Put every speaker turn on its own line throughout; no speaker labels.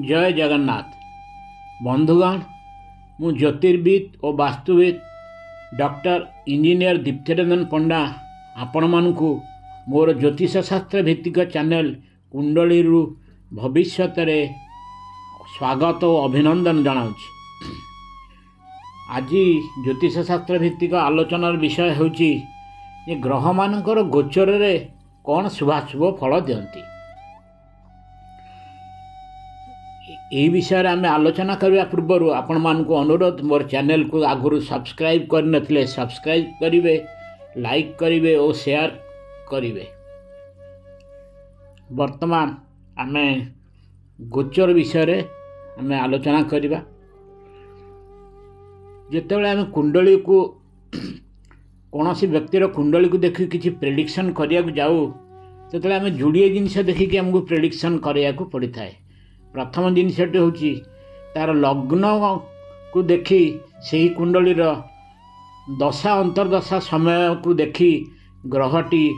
जय जगन्नाथ बंधुगण मु ज्योतिर्विद और वास्तुविद डॉक्टर इंजीनियर दीप्तिरंजन पंडा आपण मानकु मोर ज्योतिष शास्त्र भित्तिक चैनल कुंडली भविष्य स्वागत और अभिनंदन जनाऊँगी। आज ज्योतिष शास्त्र भित्तिक आलोचनार विषय होची ग्रह मानकर गोचर रे कौन शुभाशुभ फल दियंती। यही विषय आम आलोचना करने पूर्व आपण मानक अनुरोध मोर चैनल को आगुरी सब्सक्राइब करनथिले सब्सक्राइब करिवे, लाइक करिवे और शेयर करिवे। वर्तमान आम गोचर विषय आम आलोचना करवा। जितेबाला आम कुंडली को कौन सी व्यक्तिर कुंडली को देखिए किसी प्रेडिक्शन करिया जाऊ तो आम जोड़े जिनस देखिक आमको प्रेडिक्शन करिया पड़ी थाए। प्रथम जिनसटी हूँ तार लग्न को देखी से ही कुंडलीर दशा अंतर्दशा समय को देखी ग्रहटी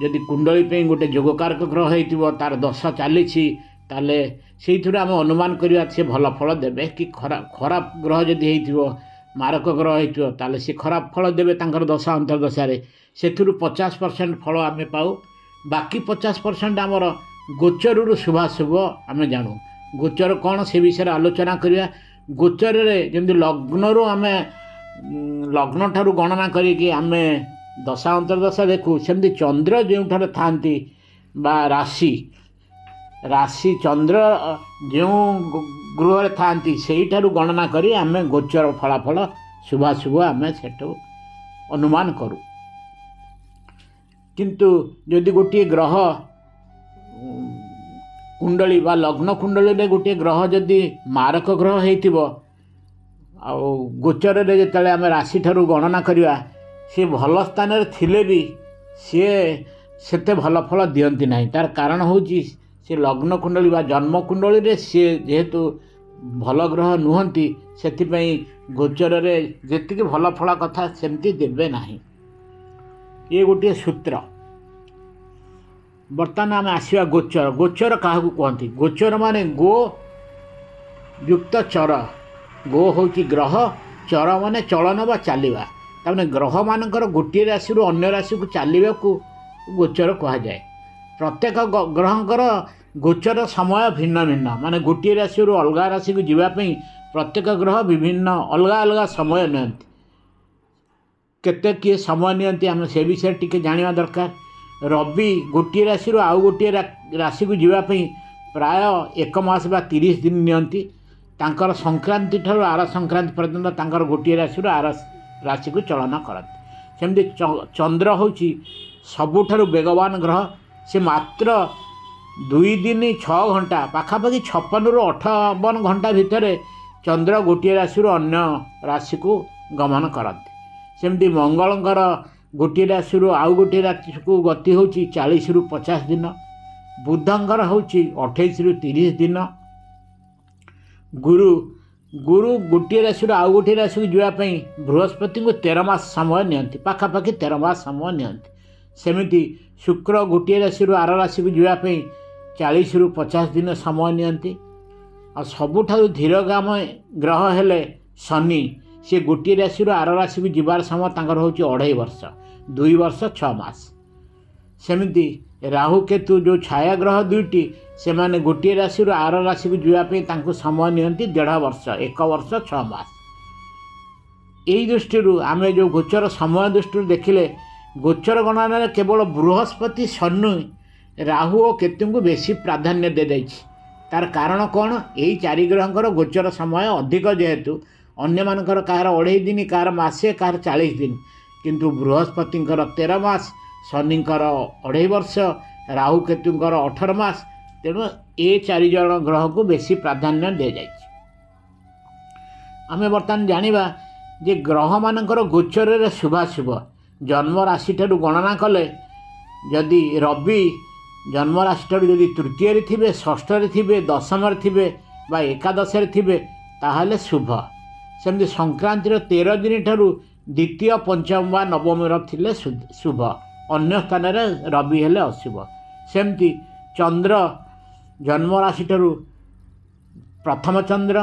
जदि कुंडली पे गोटे जोगकारक ग्रह हो तार दशा चली ताले से आम अनुमान करवा से भल फल देवे कि खराब ग्रह जदि हो मारक ग्रह हो ताले से खराब फल देवे तांकर दशा अंतर्दशा से 50% फल आम पाऊ। बाकी 50% आमर गोचर शुभाशुभ आम जानू। गोचर कौन से विषय आलोचना करवा। गोचर जमी लग्न आम लग्न ठारू गणना करी आम दशा अंतर्दशा देखू सेमती चंद्र जो था राशि राशि चंद्र जो गृह था से गणना करी आम गोचर फलाफल शुभाशुभ आम से अनुमान करूँ। किंतु जदि गोटे ग्रह कुंडली बा लग्न कुंडली गोटे ग्रह जदि मारक ग्रह हो गोचर जिते आम राशि ठारू गणना करवा सी भल स्थान थिले भी सी सेते भल फल दियंती नहीं। तार कारण हूँ से लग्न कुंडली बा जन्म कुंडली सी जेहेतु भल ग्रह नुहंती से गोचर जी भल फल कथा सेमती देवे नहीं। ये गोटे सूत्र। बर्तमान आम आसवा गोचर। गोचर क्या कहती? गोचर माने गो युक्त चर। गो हूँ ग्रह, चर माने चलन बा चलवा। तमें ग्रह मानकर गोटे राशि अन्य राशि को चलने को गोचर कहुए। प्रत्येक ग्रहंकर गोचर समय भिन्न भिन्न माने गोटे राशि अलग राशि को जीवाई प्रत्येक ग्रह विभिन्न अलग अलग समय नियंती। केते किए समय नियंती आम से विषय टिके जानिबा दरकार। रवि गोटे राशि आउ गोटे राशि को जीवाई प्राय 1 मास बा 30 दिन नियंती। तांकर संक्रांति ठारू आर संक्रांति पर्यंत तांकर गोटे राशि आर राशि को चलना करती। सेमती चंद्र हूँ सबुठारु वेगवान ग्रह। से मात्र 2 दिन 6 घंटा पाखापाखि 56 ରୁ 58 घंटा भितर चंद्र गोटे राशि अन्य राशि को गमन करती। सेमती मंगलंकर गोटे राशि आउ गोटे राशि को गति हूँ 40 ରୁ 50 दिन। बुधंकर हूँ 28 ରୁ 30 दिन। गुरु गुरु गोटे राशि आउ गोटे राशि को जीवाई बृहस्पति को 13 मास समय नियंती। पाखापाखि 13 मास समय नियंती। सेमिति शुक्र गोटे राशि आर राशि को जीवाई 40 ରୁ 50 दिन समय नियंती। आ सबुठारु धीरगाम ग्रह हेले शनि। से गोटे राशि आर राशि को जीवार समय तांकर हूँ 2.5 वर्ष 2 वर्ष 6 मास। सेमिति राहु केतु जो छाया ग्रह दुईटी से माने गोटे राशि आर राशि को जीवाई समय नियंती 1.5 वर्ष 1 वर्ष 6 मास। यही दृष्टि आम जो गोचर समय दृष्टि देखिले गोचर गणना केवल बृहस्पति शनि राहु और केतु को बेसी प्राधान्य दे देछि। तार कारण कौन? यही 4 ग्रहंकर गोचर समय अधिक जेहेतु अन्य मानकर कहार 2.5 दिन कहार मासे कहार 40 दिन किंतु बृहस्पतिंकर 13 मास शनिंकर 2.5 वर्ष राहु केतुंकर 18 मास। तेणु ये 4 जन ग्रह को बेसी प्राधान्य दे जाइछि। आमे बर्तमान जानिबा जे ग्रह मानकर गोचर रे शुभाशुभ जन्म राशि ठारू गणना कले जदि रवि जन्म राशि ठारू जदि तृतीय थे, षष्ठ थे, दशम थे बा एकादश थे ताहले शुभ। सेमती संक्रांतिर 13 दिन ठारू द्वितीय पंचम बा नवम थिले शुभ। अन्य स्थान रवि हेले अशुभ। सेमती चंद्र जन्म राशि ठारू प्रथम चंद्र,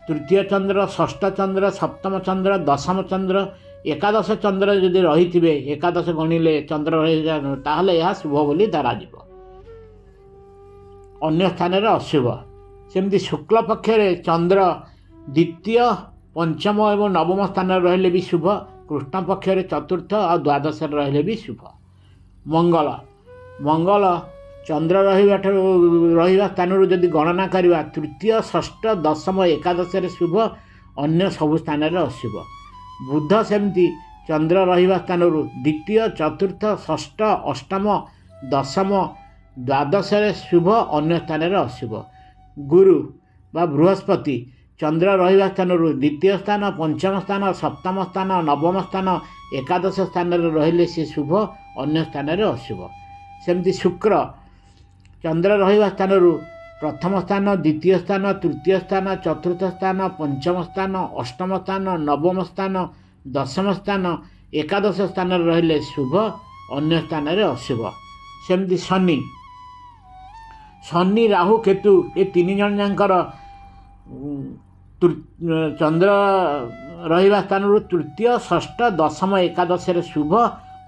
तृतीय चंद्र, षष्ठ चंद्र, सप्तम चंद्र, दशम चंद्र, एकादश चंद्र जदि रही थे, एकादश गणिले चंद्र रही ताहले यह शुभ बोली धराजिव। अन्य स्थान रे अशुभ। सेमती शुक्ल पक्षरे चंद्र द्वितीय, पंचम एवं नवम स्थान रहिले भी शुभ। कृष्ण पक्षरे चतुर्थ और द्वादश रहिले भी शुभ। मंगल, मंगल चंद्र रहिबा स्थान जदि गणना करवा तृतीय, षष्ठ, दशम, एकादश शुभ, अन्य सबु स्थान अशुभ। बुध सेमती चंद्र रहिबा स्थान द्वितीय, चतुर्थ, षष्ठ, अष्टम, दशम, द्वादश शुभ, अन्य स्थान अशुभ। गुरु बा बृहस्पति चंद्र रहिबा स्थान द्वितीय स्थान, पंचम स्थान, सप्तम स्थान, नवम स्थान, एकादश स्थान रहिले से शुभ, अन्य स्थान अशुभ। सेमती शुक्र चंद्र रहिबा स्थान प्रथम स्थान, द्वितीय स्थान, तृतीय स्थान, चतुर्थ स्थान, पंचम स्थान, अष्टम स्थान, नवम स्थान, दशम स्थान, एकादश स्थान रहिले शुभ, अन्य स्थान अशुभ। सेमती शनि, शनि, राहु, केतु ये तीन जन जानकर चंद्र रहिबा स्थान तृतीय, षष्ठ, दशम, एकादश शुभ,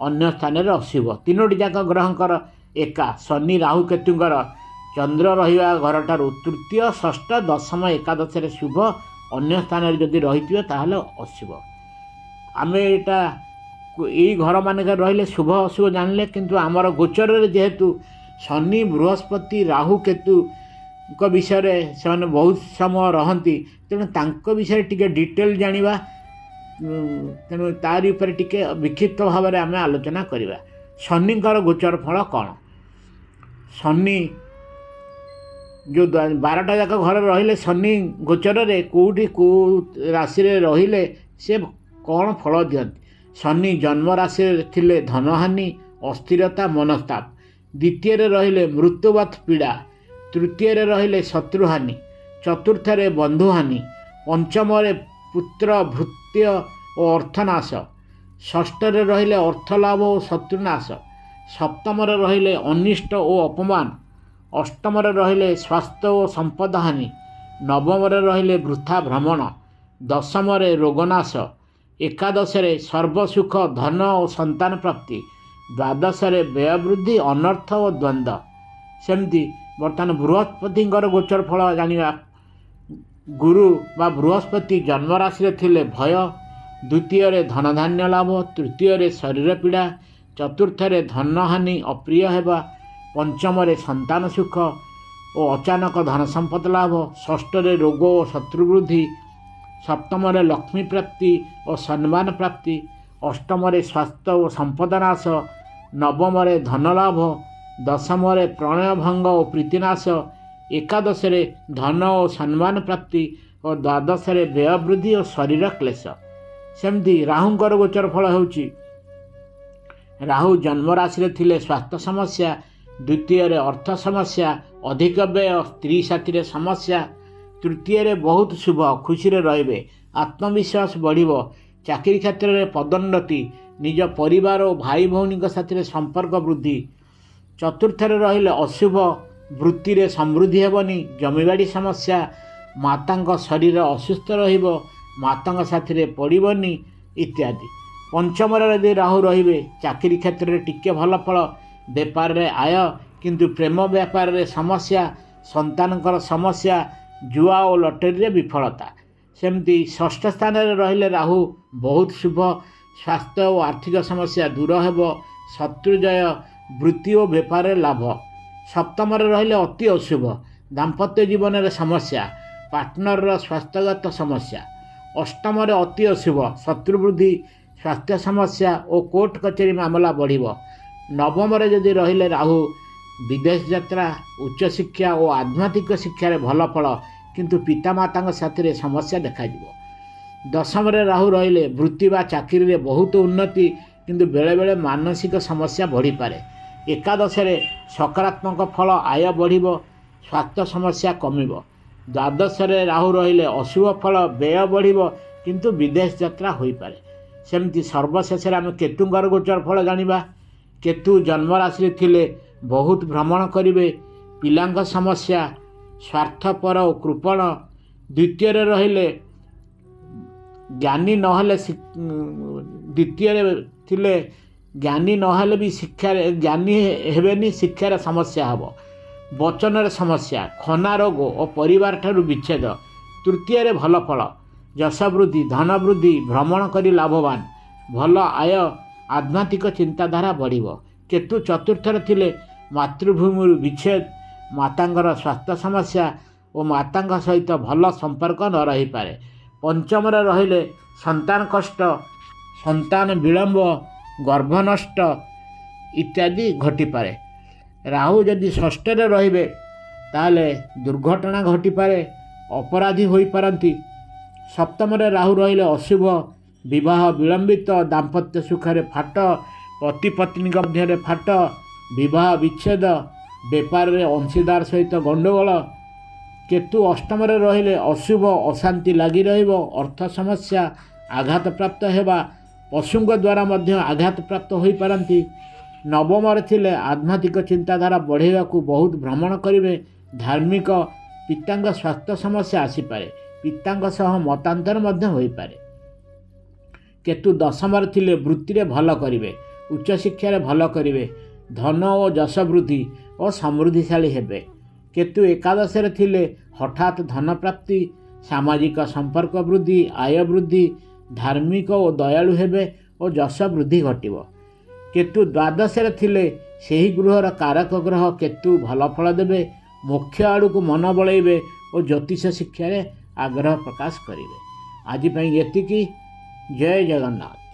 अन्य स्थान अशुभ। तीनोटी जाक ग्रहंकर एका शनि, राहु, केतुंकर चंद्र रहिबा घरठार तृतीय, षष्ठ, दशम, एकादश शुभ, अन्य स्थान जदि रही ताहले अशुभ। आमे एटा यही घर मानक रहिले शुभ अशुभ जानले, किंतु आमर गोचर जेहेतु शनि, बृहस्पति, राहु, केतु को विषय से बहुत समय रहती, तेणु तांको विषय टिके डिटेल जानिबा, तेणु तारी ऊपर टिके विक्षिप्त भाव में आम आलोचना करवा। शनिकर गोचर फल कौन? शनि जो 12टा जाक घर रहिले शनि गोचर रे कोठी को राशि रे रहिले से कौन फल दियंती? शनि जन्म राशि थिले धनहानि, अस्थिरता, मनस्ताप। द्वितीय रहिले मृत्युवत पीड़ा। तृतीय रहिले शत्रुहानि। चतुर्थ बंधुहानि। पंचम पुत्र भृत्य और अर्थनाश। षष्ठ रहिले अर्थलाभ और शत्रुनाश। सप्तम रहिले अनिष्ट और अपमान। अष्टम रहिले स्वास्थ्य और संपद हानि। नवम रहिले वृथा भ्रमण। दशम रोगनाश। एकादश सर्वसुख धन और संतान प्राप्ति। द्वादश व्ययवृद्धि अनर्थ और द्वंद्व। सेमती बर्तमान बृहस्पति गोचर फल जानिबा। गुरु बा बृहस्पति जन्म राशि थिले भय। द्वितीय धनधान्य लाभ। तृतीय शरीर पीड़ा। चतुर्थ धनहानि अप्रिय हेबा। पंचम संतान सुख और अचानक धन संपद लाभ। षष्ठ रोग और शत्रुवृद्धि। सप्तम लक्ष्मी प्राप्ति और सम्मान प्राप्ति। अष्टम स्वास्थ्य और संपद नाश। नवम धन लाभ। दशम प्रणय भंग और प्रीतिनाश। एकादश धन और सम्मान प्राप्ति और द्वादश व्ययवृद्धि और शरीर क्लेश। सेमती राहुंकर गोचर फल होउची। राहु जन्म राशि थिले स्वास्थ्य समस्या। द्वितीय अर्थ समस्या, अधिक व्यय, स्त्री साथी समस्या। तृतीय बहुत शुभ, खुशी रे आत्मविश्वास बढ़िबो। चाकरी क्षेत्र में पदोन्नति। निज परिवार और भाई भौणी साथी संपर्क वृद्धि। चतुर्थ रहिले अशुभ, वृत्ति रे समृद्धि हेबनी। जमीबाड़ी समस्या। माता शरीर असुस्थ रहिबो। माता साथी पड़बनी इत्यादि। पंचम यदि राहु रहिबे चाकरी क्षेत्र में टिके भल फल। बेपार रे आय, किंतु प्रेम व्यापार रे समस्या। संतानकर समस्या। जुआ और लटरी रे विफलता। सेमती षष्ठ स्थान रे रहिले राहु बहुत शुभ। स्वास्थ्य और आर्थिक समस्या दूर हेबो। शत्रुजय, वृत्ति और बेपार लाभ। सप्तम रहिले अति अशुभ, दाम्पत्य जीवन रे समस्या। पार्टनर स्वास्थ्यगत समस्या। अष्टम अति अशुभ, शत्रुवृद्धि, स्वास्थ्य समस्या और कोर्ट कचेरी मामला बढ़िबो। नवम जदि रहिले राहु विदेश यात्रा, उच्च शिक्षा और आध्यात्मिक शिक्षा रे भल फल, किंतु पितामाता साथी समस्या देखा। दशम राहु रहिले वृत्ति बा चाकरी रे बहुत उन्नति, किंतु बेले बेले मानसिक समस्या बढ़ी पारे। एकादश सकारात्मक फल, आय बढ़िबो, स्वास्थ्य समस्या कमिबो। द्वादश राहु रहिले अशुभ फल, व्यय बढ़िबो, किंतु विदेश यात्रा होई पारे। सेमती सर्वशेष आम केतुंकर गोचर फल जानिबा। केतु जन्म राशि थिले बहुत भ्रमण करिवे। पिलांक समस्या, स्वार्थपर और कृपण, द्वितीय रहिले ज्ञानी नहले द्वितीय थिले ज्ञानी नहले भी शिक्षा ज्ञानी हेबेनी शिक्षार समस्या हम वचन समस्या खना रोग और परिवार ठारू विच्छेद तृतीय भल फल यश वृद्धि धन वृद्धि भ्रमण करी लाभवान भल आय आध्यात्मिक चिंताधारा बढ़िब। केतु चतुर्थर थिले मातृभूमि विच्छेद मातांगर स्वास्थ्य समस्या और माता सहित भल संपर्क न रही पारे। पंचम रहिले संतान कष्ट संतान विलंब गर्भ नष्ट इत्यादि घटी पारे। राहु जदि षष्ठ रे ताले दुर्घटना घटी पारे अपराधी होई पारंती। सप्तम राहु रहिले अशुभ विवाह विलंबित दाम्पत्य सुखरे फाट पति पत्नी मध्य फाट विवाह विच्छेद बेपार रे अंशीदार सहित गंडगोल। केतु अष्टम रहिले अशुभ अशांति लगी रहिबो अर्थ समस्या आघात प्राप्त हेबा पशुंक द्वारा मध्य आघात प्राप्त होई पारंती। नवम थिले आध्यात्मिक चिंताधारा बढ़ेगा को बहुत भ्रमण करेंगे धार्मिक पिता स्वास्थ्य समस्या आसीपे पिता सह मतांतर मध्य होई पारे। केतु दशम थिले वृत्ति भल करेंगे उच्च शिक्षा भल करेंगे धन और यश वृद्धि और समृद्धिशाली हेबे। केतु एकादश थिले हठात धन प्राप्ति सामाजिक संपर्क वृद्धि आय वृद्धि धार्मिक और दयालु हेबे और यश वृद्धि घटिबो। केतु द्वादश थिले सेही गृहर कारक ग्रह केतु भल फल देवे मोक्ष आड़ को मन बलैबे और ज्योतिष शिक्षा आग्रह प्रकाश करेंगे। आज एतिकी जय जगन्नाथ।